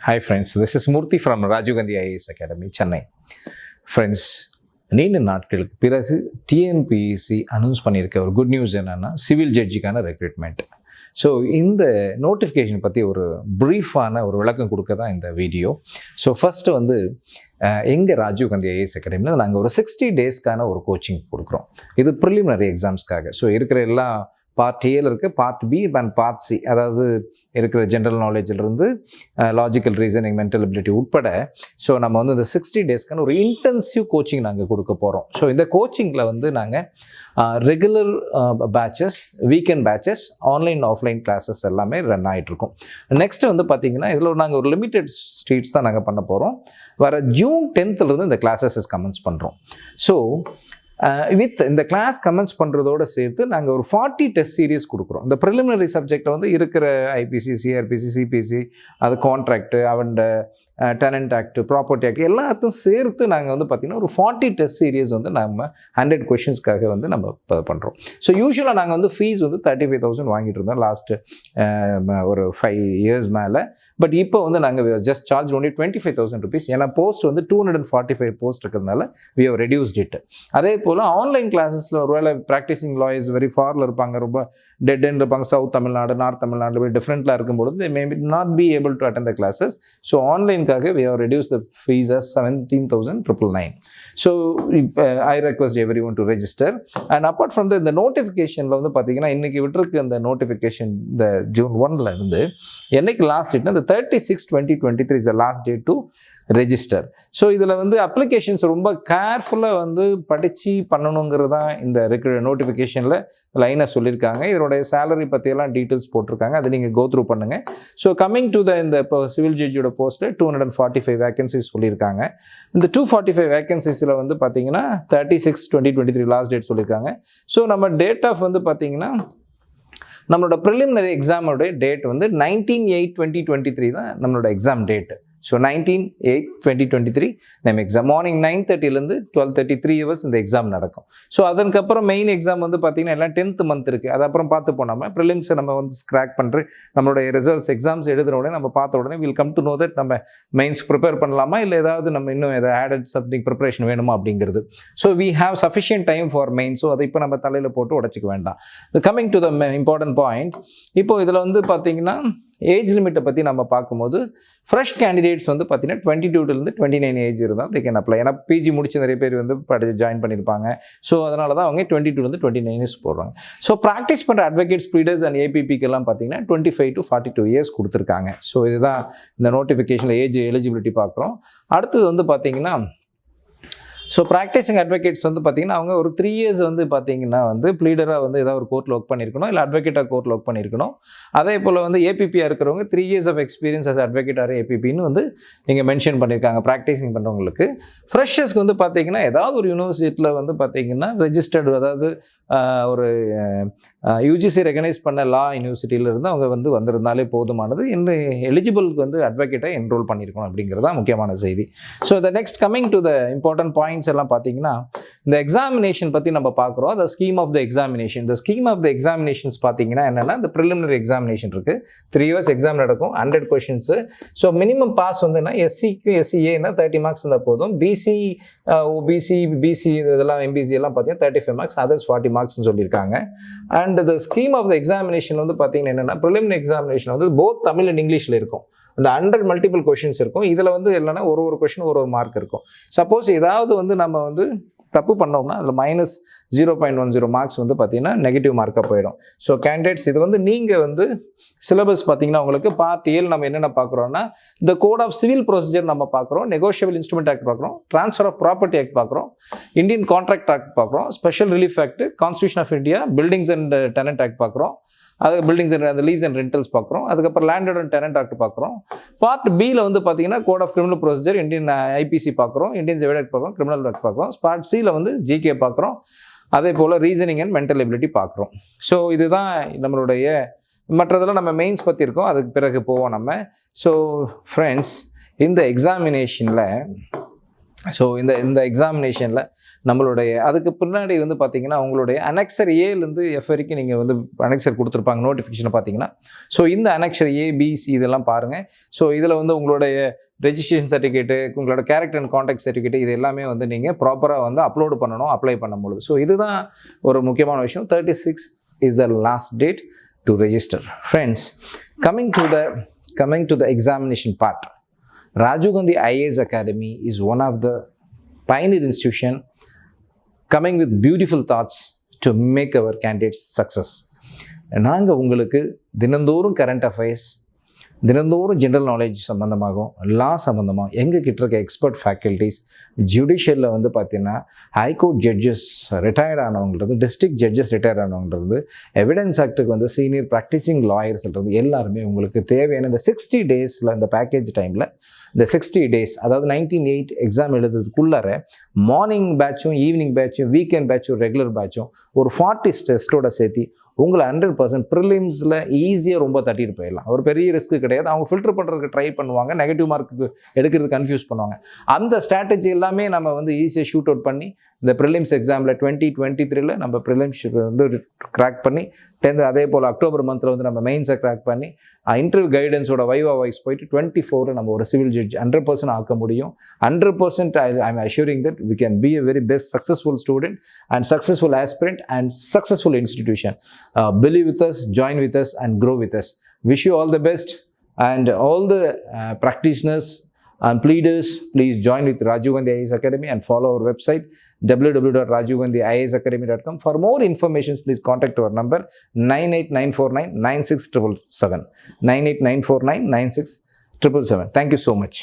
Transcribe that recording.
Hi friends, this is Murthy from Rajiv Gandhi IAS Academy, Chennai. Friends, நீண்ட நாட்களுக்கு பிறகு TNPSC announce பண்ணியிருக்க ஒரு குட் நியூஸ் என்னென்னா சிவில் ஜட்ஜுக்கான ரெக்ரூட்மெண்ட். ஸோ இந்த நோட்டிஃபிகேஷன் பற்றி ஒரு ப்ரீஃபான ஒரு விளக்கம் கொடுக்க தான் இந்த வீடியோ. ஸோ ஃபஸ்ட்டு வந்து எங்கள் ராஜீவ் காந்தி ஐஏஎஸ் அகாடமியில் நாங்கள் ஒரு 60 டேஸ்க்கான ஒரு கோச்சிங் கொடுக்குறோம். இது ப்ரிலிமினரி எக்ஸாம்ஸ்க்காக. ஸோ இருக்கிற எல்லா பார்ட் ஏல இருக்குது, part B and part C, அதாவது இருக்கிற ஜென்ரல் நாலேஜிலிருந்து லாஜிக்கல் ரீசனிங், மென்டல் எபிலிட்டி உட்பட. ஸோ நம்ம வந்து இந்த 60 டேஸ்க்கான ஒரு இன்டென்சிவ் கோச்சிங் நாங்கள் கொடுக்க போகிறோம். ஸோ இந்த கோச்சிங்கில் வந்து நாங்கள் regular patches, weekend patches, online offline classes எல்லாமே ரன் ஆகிட்ருக்கோம். நெக்ஸ்ட்டு வந்து பார்த்திங்கன்னா இதில் நாங்கள் ஒரு லிமிட்டெட் ஸ்ட்ரீட்ஸ் தான் நாங்கள் பண்ண போகிறோம். வர ஜூன் 10th இந்த கிளாஸஸ் கமென்ஸ் பண்ணுறோம். ஸோ வித் இந்த கிளாஸ் கமென்ஸ் பண்ணுறதோடு சேர்த்து நாங்கள் ஒரு 40 டெஸ்ட் சீரீஸ் கொடுக்குறோம். இந்த ப்ரிலிமினரி சப்ஜெக்டில் வந்து இருக்கிற ஐபிசி, சிஆர்பிசி, சிபிசி, அது கான்ட்ராக்டு, அவண்ட டெனன்ட் ஆக்ட், ப்ராப்பர்ட்டி ஆக்ட் எல்லாத்தையும் சேர்த்து நாங்கள் வந்து பார்த்திங்கன்னா ஒரு 40 டெஸ்ட் சீரீஸ் வந்து நம்ம 100 கொஷின்ஸ்க்காக வந்து நம்ம பண்ணுறோம். ஸோ யூஸ்வலாக நாங்கள் வந்து ஃபீஸ் வந்து 35,000 வாங்கிட்டு இருந்தோம் லாஸ்ட்டு ஒரு 5 years மேலே. பட் இப்போ வந்து நாங்கள் ஜஸ்ட் சார்ஜ் ஒன்லி 25,000 rupees. ஏன்னா போஸ்ட் வந்து 245 போஸ்ட் இருக்கிறதுனால வி ஹவ் ரெடியூஸ்ட் இட். அதே போல் ஆன்லைன் கிளாஸஸில் ஒருவேளை ப்ராக்டிசிங் லாயர்ஸ் வெரி ஃபாரில் இருப்பாங்க, ரொம்ப டெட் எண்ட் இருப்பாங்க, சவுத் தமிழ்நாடு, நார்த் தமிழ்நாடு டிஃப்ரெண்ட்டில் இருக்கும்பொழுது they may not be able to attend the classes. So ஆன்லைன்காக we have reduced the fees as 17,999. So I request everyone to register. And apart from the notificationல வந்து பார்த்தீங்கன்னா இன்றைக்கி விட்டுருக்கு அந்த நோட்டிஃபிகேஷன் இந்த June 1ல இருந்து என்னைக்கு லாஸ்ட் டேட்னா இந்த 36/2023 is the last date to register. So இதில் வந்து அப்ளிகேஷன்ஸ் ரொம்ப கேர்ஃபுல்லாக வந்து படித்து பண்ணணுங்கிறது தான் இந்த நோட்டிஃபிகேஷனில் லைனாக சொல்லியிருக்காங்க. இதனுடைய சேலரி பற்றியெல்லாம் டீட்டெயில்ஸ் போட்டிருக்காங்க, அதை நீங்கள் கோ த்ரூ பண்ணுங்கள். ஸோ கம்மிங் டு இந்த இப்போ சிவில் ஜட்ஜோட போஸ்ட்டு 245 வேகன்சிஸ் சொல்லியிருக்காங்க. இந்த 245 வேகன்சிஸில் வந்து பார்த்தீங்கன்னா 36/2023 லாஸ்ட் டேட் சொல்லியிருக்காங்க. ஸோ நம்ம டேட் ஆஃப் வந்து பார்த்தீங்கன்னா நம்மளோட ப்ரிலிமினரி எக்ஸாமோடைய டேட் வந்து 19/8/2023 தான் நம்மளோட எக்ஸாம் டேட்டு. ஸோ 19/8/2023 நம்ம எக்ஸாம் மார்னிங் 9:30 12:30 3 hours இந்த எக்ஸாம் நடக்கும். ஸோ அதற்கப்புறம் மெயின் எக்ஸாம் வந்து பார்த்திங்கன்னா எல்லாம் 10th month இருக்குது. அது அப்புறம் பார்த்து போனாமல் ப்ரிலிம்ஸை நம்ம வந்து ஸ்க்ராக் பண்ணுற நம்மளுடைய ரிசல்ட்ஸ் எக்ஸாம்ஸ் எழுதுன உடனே நம்ம பார்த்த உடனே will come to know that நம்ம மெயின்ஸ் ப்ரிப்பேர் பண்ணலாமா, இல்லை ஏதாவது நம்ம இன்னும் ஏதாவது ஆடட் சம்திங் ப்ரிப்பரேஷன் வேணுமா அப்படிங்கிறது. So we have sufficient time for main. ஸோ அதை இப்போ நம்ம தலையில் போட்டு உடச்சிக்க வேண்டாம். Coming to the important point, இப்போ இதில் வந்து பார்த்திங்கன்னா ஏஜ் லிமிட்டை பற்றி நம்ம பார்க்கும்போது ஃப்ரெஷ் கேண்டிடேட்ஸ் வந்து பார்த்தீங்கன்னா 22 to 29 ஏஜ் இருந்தால் தே கேன் அப்ளை. ஏன்னா பிஜி முடிச்சு நிறைய பேர் வந்து ஜாயின் பண்ணியிருப்பாங்க. ஸோ அதனால தான் அவங்க 22 to 29 years போடுறாங்க. ஸோ ப்ராக்டிஸ் பண்ணுற அட்வொகேட்ஸ், ப்ளீடர்ஸ் அண்ட் ஏபிபிக்கெல்லாம் பார்த்தீங்கன்னா 25 to 42 years கொடுத்துருக்காங்க. ஸோ இதுதான் இந்த நோட்டிஃபிகேஷனில் ஏஜ் எலிஜிபிலிட்டி பார்க்குறோம். அடுத்தது வந்து பார்த்தீங்கன்னா ஸோ ப்ராக்டிசிங் அட்வொகேட்ஸ் வந்து பார்த்திங்கன்னா அவங்க ஒரு 3 years வந்து பார்த்திங்கன்னா வந்து ப்ளீடராக வந்து ஏதாவது ஒரு கோர்ட்டில் ஒர்க் பண்ணியிருக்கணும், இல்லை அட்வொகேட்டாக கோர்ட்டில் ஒர்க் பண்ணியிருக்கணும். அதே போல் வந்து ஏபிபியாக இருக்கிறவங்க 3 years of experience as advocate or ஏபிபின்னு வந்து இங்கே மென்ஷன் பண்ணியிருக்காங்க ப்ராக்டிசிங் பண்ணுறவங்களுக்கு. ஃப்ரெஷர்ஸ்க்கு வந்து பார்த்திங்கன்னா ஏதாவது ஒரு யூனிவர்சிட்டியில் வந்து பார்த்திங்கன்னா ரெஜிஸ்டர்டு, அதாவது ஒரு யூஜிசி ரெகனைஸ் பண்ண லா யூனிவர்சிட்டியிலிருந்து அவங்க வந்து வந்திருந்தாலே போதுமானது. எலிஜிபிளுக்கு வந்து அட்வொகேட்டாக என்ரோல் பண்ணியிருக்கணும் அப்படிங்கிறது தான் முக்கியமான செய்தி. So the next coming to the important points எல்லாம் பார்த்தீங்கன்னா இந்த எக்ஸாமினேஷன் பற்றி நம்ம பார்க்குறோம். The scheme of the examination. இந்த ஸ்கீம் ஆஃப் த எக்ஸாமினேஷன்ஸ் பார்த்தீங்கன்னா என்னென்னா இந்த ப்ரிலிமினரி எக்ஸாமினேஷன் இருக்குது, 3 years எக்ஸாம் நடக்கும், 100 கொஷின்ஸு. ஸோ மினிமம் பாஸ் வந்துன்னா எஸ்சிக்கு எஸ்சிஏன்னா 30 marks இருந்தால் போதும். பிசி, ஓபிசி, பிசி இதெல்லாம் எம்பிசி எல்லாம் பார்த்தீங்கன்னா 35 marks, அதர்ஸ் 40 marksன்னு சொல்லியிருக்காங்க. And the scheme of the examination வந்து பார்த்தீங்கன்னா என்னென்னா ப்ரிலிமினரி எக்ஸாமினேஷன் வந்து போத் தமிழ் அண்ட் இங்கிலீஷில் இருக்கும். அந்த 100 மல்டிபிள் கொஷின்ஸ் இருக்கும். இதில் வந்து இல்லைன்னா ஒரு கொஷின் ஒரு மார்க் இருக்கும். சப்போஸ் ஏதாவது வந்து நம்ம வந்து தப்பு பண்ணோம்னா அதில் -0.10 marks வந்து பார்த்தீங்கன்னா நெகட்டிவ் மார்க்காக போயிடும். ஸோ கேண்டிடேட்ஸ் இது வந்து நீங்கள் வந்து சிலபஸ் பார்த்தீங்கன்னா உங்களுக்கு பார்ட் ஏல நம்ம என்னென்ன பார்க்குறோன்னா இந்த கோட் ஆஃப் சிவில் ப்ரொசீஜர் நம்ம பார்க்குறோம், நெகோஷியபிள் இன்ஸ்ட்ருமெண்ட் ஆக்ட் பார்க்குறோம், ட்ரான்ஸ்ஃபர் ஆஃப் ப்ராப்பர்ட்டி ஆக்ட் பார்க்குறோம், இந்தியன் கான்ட்ராக்ட் ஆக்ட் பார்க்குறோம், special relief act, constitution of India, buildings and tenant act பார்க்குறோம், அது பில்டிங்ஸ் அண்ட் அந்த லீஸ் அண்ட் ரெண்டல்ஸ் பார்க்குறோம். அதுக்கப்புறம் லேண்டட் அண்ட் டெனன்ட் ஆக்ட் பார்க்குறோம். பார்ட் பியில் வந்து பார்த்தீங்கன்னா code of criminal procedure, Indian IPC பார்க்குறோம், இந்தியன் சிவில் ஆக்ட் பார்க்குறோம், கிரிமினல் ஆக்ட் பார்க்குறோம். பார்ட் சியில் வந்து ஜிகே பார்க்குறோம். அதே போல் ரீசனிங் அண்ட் மென்டல் எபிலிட்டி பார்க்குறோம். ஸோ இதுதான் நம்மளுடைய மற்றதெல்லாம் நம்ம மெயின்ஸ் பற்றி இருக்கோம், அதுக்கு பிறகு போவோம் நம்ம. ஸோ ஃப்ரெண்ட்ஸ், இந்த எக்ஸாமினேஷனில் ஸோ இந்த எக்ஸாமினேஷனில் நம்மளுடைய அதுக்கு பின்னாடி வந்து பார்த்திங்கன்னா உங்களுடைய அனெக்சர் ஏலேருந்து எஃப் வரைக்கும் நீங்கள் வந்து அனெக்சர் கொடுத்துருப்பாங்க நோட்டிஃபிகேஷனை பார்த்தீங்கன்னா. ஸோ இந்த அனெக்சர் ஏ பிசி இதெல்லாம் பாருங்கள். ஸோ இதில் வந்து உங்களுடைய ரெஜிஸ்ட்ரேஷன் சர்டிஃபிகேட்டு, உங்களோட கேரக்டர் அண்ட் கான்டாக்ட் சர்டிஃபிகேட் இது எல்லாமே வந்து நீங்கள் ப்ராப்பராக வந்து அப்லோடு பண்ணணும் அப்ளை பண்ணும்பொழுது. ஸோ இதுதான் ஒரு முக்கியமான விஷயம். 36 is the last date to register. Friends, coming to the examination part. Rajiv Gandhi IAS Academy is one of the pioneer institution coming with beautiful thoughts to make our candidates success. நாங்கள் உங்களுக்கு தினந்தோறும் current affairs, தினந்தோறும் general knowledge சம்மந்தமாகவும் law சம்மந்தமாக எங்கள் கிட்ட இருக்க expert faculties, ஜுடிஷியலில் வந்து பார்த்திங்கன்னா ஹைகோர்ட் ஜட்ஜஸ் ரிட்டையர்ட் ஆனவங்கிறது, டிஸ்ட்ரிக்ட் ஜட்ஜஸ் ரிட்டையர்ட் ஆனவங்கிறது, எவிடன்ஸ் ஆக்டுக்கு வந்து சீனியர் ப்ராக்டிசிங் லாயர்ஸ்ன்றது எல்லாருமே உங்களுக்கு தேவையான இந்த 60 டேஸில் இந்த பேக்கேஜ் டைமில் இந்த 60 டேஸ் அதாவது 19/8 எக்ஸாம் எழுதுறதுக்குள்ளார மார்னிங் பேட்சும் ஈவினிங் பேட்சும் வீக்கெண்ட் பேட்சும் ரெகுலர் பேட்சும் ஒரு 40 டெஸ்ட்டோட சேர்த்து உங்களை 100% ப்ரிலிம்ஸில் ஈஸியாக ரொம்ப தட்டிட்டு போயிடலாம். ஒரு பெரிய ரிஸ்க்கு கிடையாது. அவங்க ஃபில்டர் பண்ணுறதுக்கு ட்ரை பண்ணுவாங்க, நெகட்டிவ் மார்க்குக்கு எடுக்கிறது கன்ஃபியூஸ் பண்ணுவாங்க. அந்த ஸ்ட்ராட்டஜி எல்லாமே நம்ம வந்து ஈஸியாக ஷூட் அவுட் பண்ணி இந்த ப்ரிலிம்ஸ் எக்ஸாமில் 2023 நம்ம ப்ரிலிம்ஸ் வந்து கிராக் பண்ணி 10th அதே போல் அக்டோபர் மந்தில் வந்து நம்ம மெயின்ஸை கிராக் பண்ணி இன்டர்வியூ கைடன்ஸோட வைவா வாய்ஸ் போயிட்டு 24 நம்ம ஒரு சிவில் ஜட்ஜ் 100% ஆக்க முடியும். 100% I am assuring that we can be a very best successful student and successful aspirant and successful institution. Believe with us, join with us and grow with us. Wish you all the best, and all the practitioners and pleaders, please join with Rajiv Gandhi IAS Academy and follow our website www.rajivgandhiiasacademy.com. For more information, please contact our number 98949 96777. 98949 96777. Thank you so much.